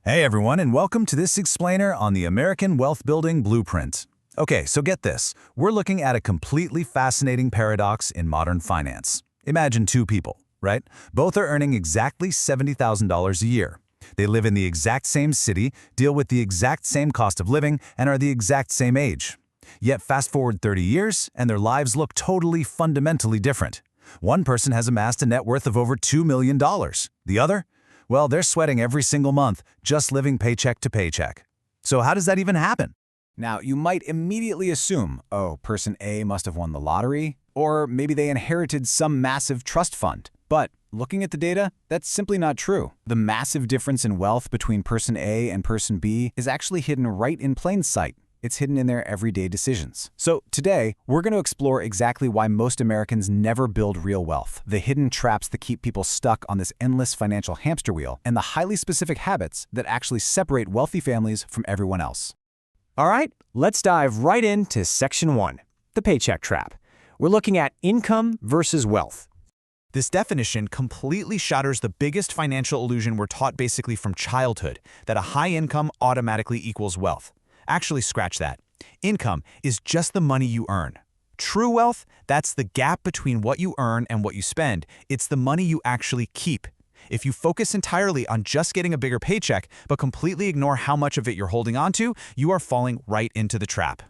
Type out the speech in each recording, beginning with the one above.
Hey everyone, and welcome to this explainer on the American Wealth Building Blueprint. Okay, so get this. We're looking at a completely fascinating paradox in modern finance. Imagine two people, right? Both are earning exactly $70,000 a year. They live in the exact same city, deal with the exact same cost of living, and are the exact same age. Yet fast forward 30 years, and their lives look totally fundamentally different. One person has amassed a net worth of over $2 million. The other? Well, they're sweating every single month, just living paycheck to paycheck. So how does that even happen? Now, you might immediately assume, oh, person A must have won the lottery, or maybe they inherited some massive trust fund. But looking at the data, that's simply not true. The massive difference in wealth between person A and person B is actually hidden right in plain sight. It's hidden in their everyday decisions. So today, we're going to explore exactly why most Americans never build real wealth, the hidden traps that keep people stuck on this endless financial hamster wheel, and the highly specific habits that actually separate wealthy families from everyone else. All right, let's dive right into Section 1, the paycheck trap. We're looking at income versus wealth. This definition completely shatters the biggest financial illusion we're taught basically from childhood, that a high income automatically equals wealth. Actually, scratch that. Income is just the money you earn. True wealth, that's the gap between what you earn and what you spend. It's the money you actually keep. If you focus entirely on just getting a bigger paycheck, but completely ignore how much of it you're holding onto, you are falling right into the trap.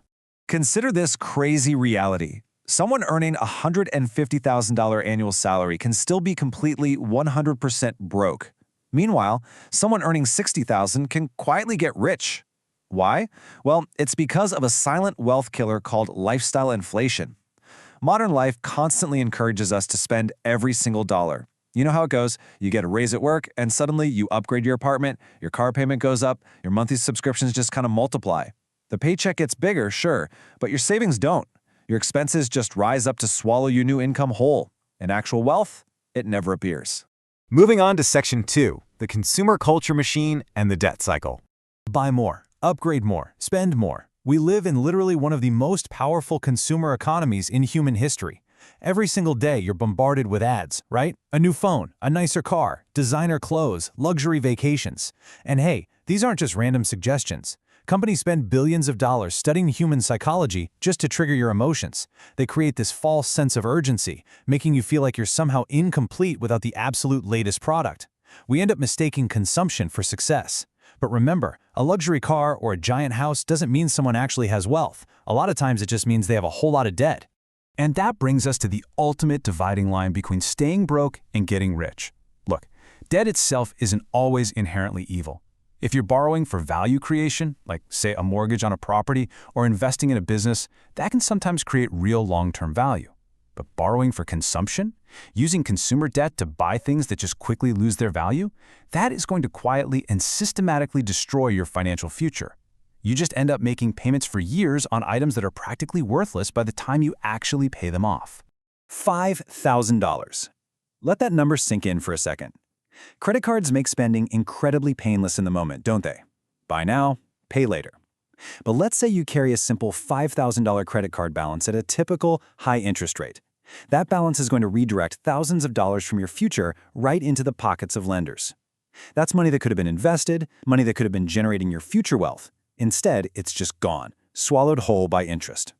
Consider this crazy reality. Someone earning a $150,000 annual salary can still be completely 100% broke. Meanwhile, someone earning $60,000 can quietly get rich. Why? Well, it's because of a silent wealth killer called lifestyle inflation. Modern life constantly encourages us to spend every single dollar. You know how it goes. You get a raise at work, and suddenly you upgrade your apartment, your car payment goes up, your monthly subscriptions just kind of multiply. The paycheck gets bigger, sure, but your savings don't. Your expenses just rise up to swallow your new income whole. In actual wealth, it never appears. Moving on to Section 2, the consumer culture machine and the debt cycle. Buy more. Upgrade more, spend more. We live in literally one of the most powerful consumer economies in human history. Every single day you're bombarded with ads, right? A new phone, a nicer car, designer clothes, luxury vacations. And hey, these aren't just random suggestions. Companies spend billions of dollars studying human psychology just to trigger your emotions. They create this false sense of urgency, making you feel like you're somehow incomplete without the absolute latest product. We end up mistaking consumption for success. But remember, a luxury car or a giant house doesn't mean someone actually has wealth. A lot of times it just means they have a whole lot of debt. And that brings us to the ultimate dividing line between staying broke and getting rich. Look, debt itself isn't always inherently evil. If you're borrowing for value creation, like say a mortgage on a property or investing in a business, that can sometimes create real long-term value. But borrowing for consumption, using consumer debt to buy things that just quickly lose their value, that is going to quietly and systematically destroy your financial future. You just end up making payments for years on items that are practically worthless by the time you actually pay them off. $5,000. Let that number sink in for a second. Credit cards make spending incredibly painless in the moment, don't they? Buy now, pay later. But let's say you carry a simple $5,000 credit card balance at a typical high interest rate. That balance is going to redirect thousands of dollars from your future right into the pockets of lenders. That's money that could have been invested, money that could have been generating your future wealth. Instead, it's just gone, swallowed whole by interest.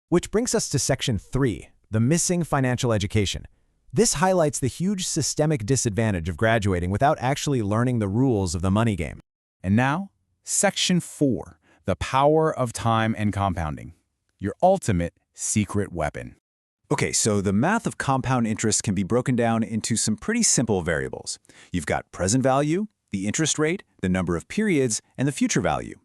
Which brings us to Section 3, the missing financial education. This highlights the huge systemic disadvantage of graduating without actually learning the rules of the money game. And now, Section 4, the power of time and compounding. Your ultimate secret weapon. Okay, so the math of compound interest can be broken down into some pretty simple variables. You've got present value, the interest rate, the number of periods, and the future value.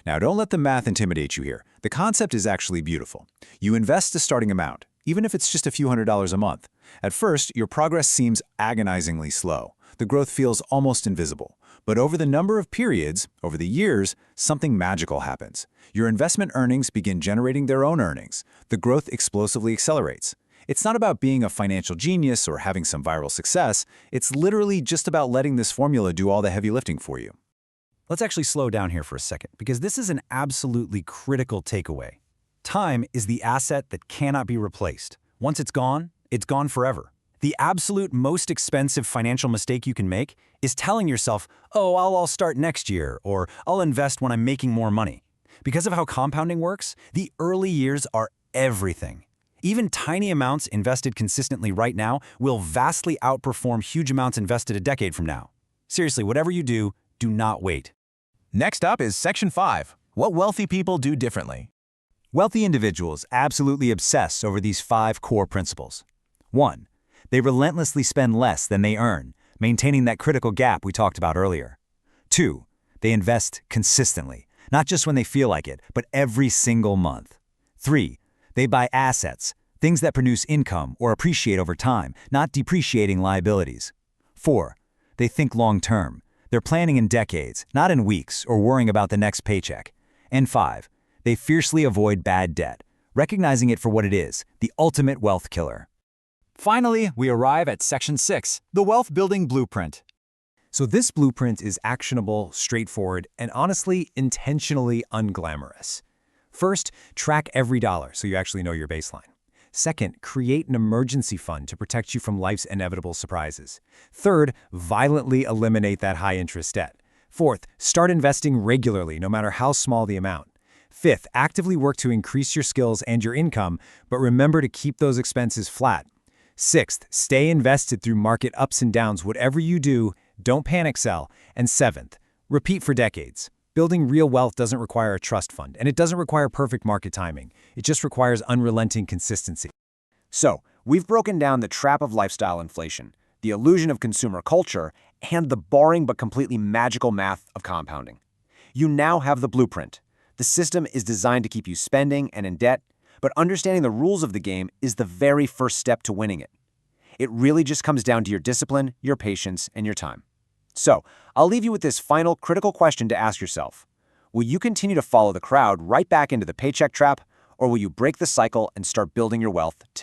Now, don't let the math intimidate you here. The concept is actually beautiful. You invest a starting amount, even if it's just a few $100s a month. At first, your progress seems agonizingly slow. The growth feels almost invisible. But over the number of periods, over the years, something magical happens. Your investment earnings begin generating their own earnings. The growth explosively accelerates. It's not about being a financial genius or having some viral success. It's literally just about letting this formula do all the heavy lifting for you. Let's actually slow down here for a second, because this is an absolutely critical takeaway. Time is the asset that cannot be replaced. Once it's gone forever. The absolute most expensive financial mistake you can make is telling yourself, oh, I'll start next year, or I'll invest when I'm making more money. Because of how compounding works, the early years are everything. Even tiny amounts invested consistently right now will vastly outperform huge amounts invested a decade from now. Seriously, whatever you do not wait. Next up is Section 5, what wealthy people do differently. Wealthy individuals absolutely obsess over these 5 core principles. 1. They relentlessly spend less than they earn, maintaining that critical gap we talked about earlier. 2. They invest consistently, not just when they feel like it, but every single month. 3. They buy assets, things that produce income or appreciate over time, not depreciating liabilities. 4. They think long-term. They're planning in decades, not in weeks or worrying about the next paycheck. And 5. They fiercely avoid bad debt, recognizing it for what it is, the ultimate wealth killer. Finally, we arrive at Section 6, the Wealth Building Blueprint. So this blueprint is actionable, straightforward, and honestly, intentionally unglamorous. First, track every dollar so you actually know your baseline. Second, create an emergency fund to protect you from life's inevitable surprises. Third, violently eliminate that high-interest debt. Fourth, start investing regularly, no matter how small the amount. Fifth, actively work to increase your skills and your income, but remember to keep those expenses flat. Sixth, stay invested through market ups and downs. Whatever you do, don't panic sell. And seventh, repeat for decades. Building real wealth doesn't require a trust fund, and it doesn't require perfect market timing. It just requires unrelenting consistency. So, we've broken down the trap of lifestyle inflation, the illusion of consumer culture, and the boring but completely magical math of compounding. You now have the blueprint. The system is designed to keep you spending and in debt, but understanding the rules of the game is the very first step to winning it. It really just comes down to your discipline, your patience, and your time. So, I'll leave you with this final critical question to ask yourself. Will you continue to follow the crowd right back into the paycheck trap, or will you break the cycle and start building your wealth today?